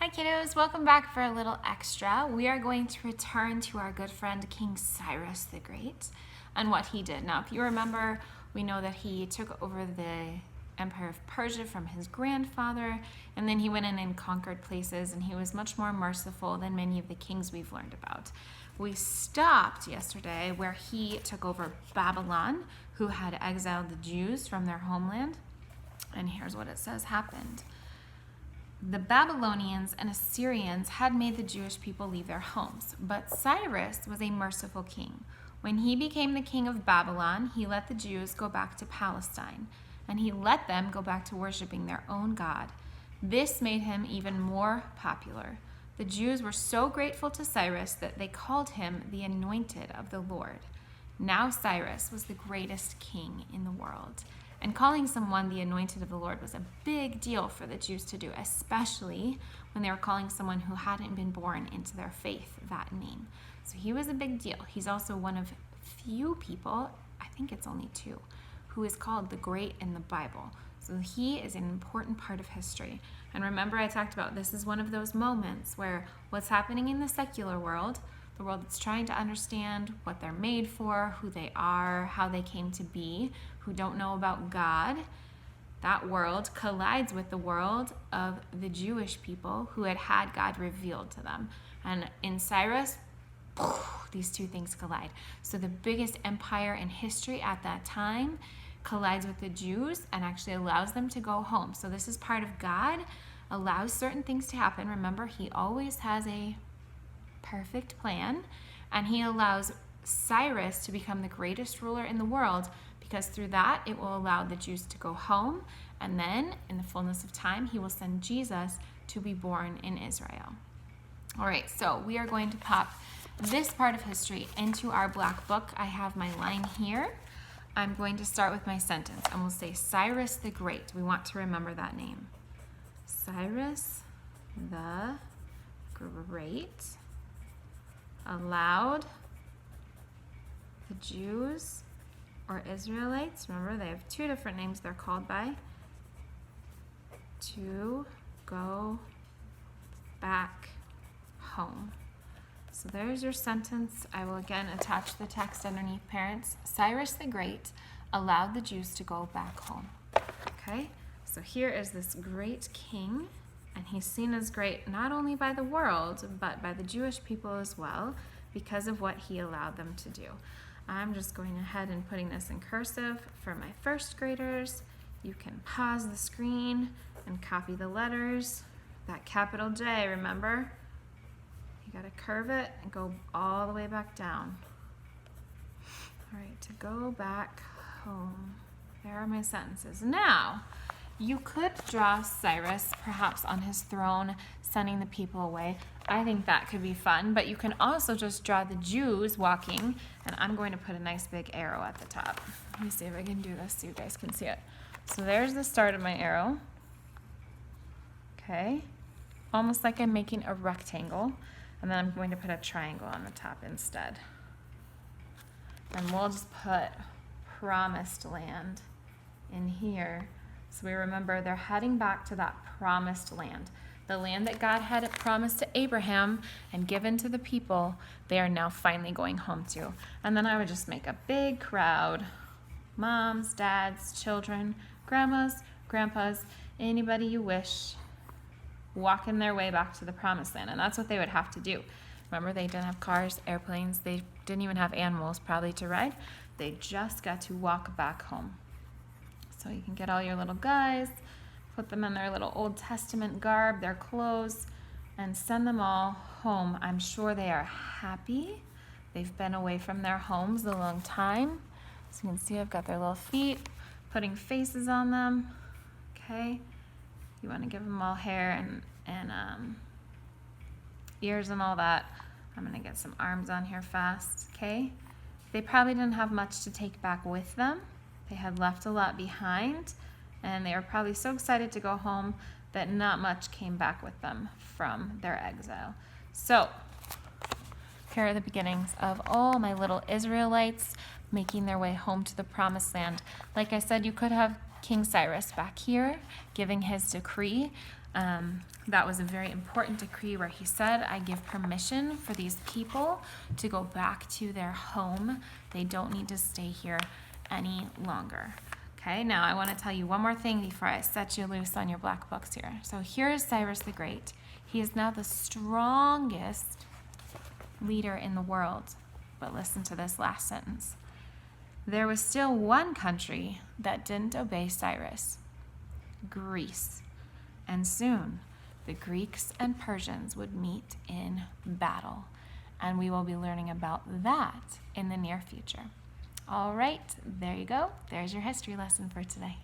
Hi kiddos, welcome back for a little extra. We are going to return to our good friend King Cyrus the Great and what he did. Now, if you remember, we know that he took over the Empire of Persia from his grandfather, and then he went in and conquered places, and he was much more merciful than many of the kings we've learned about. We stopped yesterday where he took over Babylon, who had exiled the Jews from their homeland, and here's what it says happened. The Babylonians and Assyrians had made the Jewish people leave their homes, but Cyrus was a merciful king. When he became the king of Babylon, he let the Jews go back to Palestine, and he let them go back to worshiping their own God. This made him even more popular. The Jews were so grateful to Cyrus that they called him the Anointed of the Lord. Now Cyrus was the greatest king in the world. And calling someone the Anointed of the Lord was a big deal for the Jews to do, especially when they were calling someone who hadn't been born into their faith that name. So he was a big deal. He's also one of few people, I think it's only two, who is called the Great in the Bible. So he is an important part of history. And remember, I talked about this is one of those moments where what's happening in the secular world, the world that's trying to understand what they're made for, who they are, how they came to be, who don't know about God, that world collides with the world of the Jewish people who had God revealed to them. And in Cyrus, these two things collide. So the biggest empire in history at that time collides with the Jews and actually allows them to go home. So this is part of God, allows certain things to happen. Remember, he always has a perfect plan, and he allows Cyrus to become the greatest ruler in the world because through that it will allow the Jews to go home, and then in the fullness of time he will send Jesus to be born in Israel. All right, so we are going to pop this part of history into our black book. I have my line here. I'm going to start with my sentence, and we'll say Cyrus the Great. We want to remember that name. Cyrus the Great allowed the Jews or Israelites, remember they have two different names they're called by, to go back home. So there's your sentence. I will again attach the text underneath, parents. Cyrus the Great allowed the Jews to go back home. Okay, so here is this great king, and he's seen as great not only by the world, but by the Jewish people as well, because of what he allowed them to do. I'm just going ahead and putting this in cursive for my first graders. You can pause the screen and copy the letters. That capital J, remember? You gotta curve it and go all the way back down. All right, to go back home. There are my sentences. Now, you could draw Cyrus perhaps on his throne, sending the people away. I think that could be fun, but you can also just draw the Jews walking, and I'm going to put a nice big arrow at the top. Let me see if I can do this so you guys can see it. So there's the start of my arrow. Okay, almost like I'm making a rectangle, and then I'm going to put a triangle on the top instead. And we'll just put promised land in here. So we remember they're heading back to that promised land. The land that God had promised to Abraham and given to the people, they are now finally going home to. And then I would just make a big crowd. Moms, dads, children, grandmas, grandpas, anybody you wish, walking their way back to the promised land. And that's what they would have to do. Remember, they didn't have cars, airplanes, they didn't even have animals probably to ride. They just got to walk back home. So you can get all your little guys, put them in their little Old Testament garb, their clothes, and send them all home. I'm sure they are happy. They've been away from their homes a long time. So you can see I've got their little feet, putting faces on them. Okay, you want to give them all hair and ears and all that. I'm going to get some arms on here fast. Okay, they probably didn't have much to take back with them. They had left a lot behind, and they were probably so excited to go home that not much came back with them from their exile. So here are the beginnings of all my little Israelites making their way home to the promised land. Like I said, you could have King Cyrus back here giving his decree, That was a very important decree where he said, I give permission for these people to go back to their home. They don't need to stay here any longer. Okay, now I want to tell you one more thing before I set you loose on your black books here. So here is Cyrus the Great. He is now the strongest leader in the world. But listen to this last sentence. There was still one country that didn't obey Cyrus, Greece. And soon the Greeks and Persians would meet in battle. And we will be learning about that in the near future. All right, there you go. There's your history lesson for today.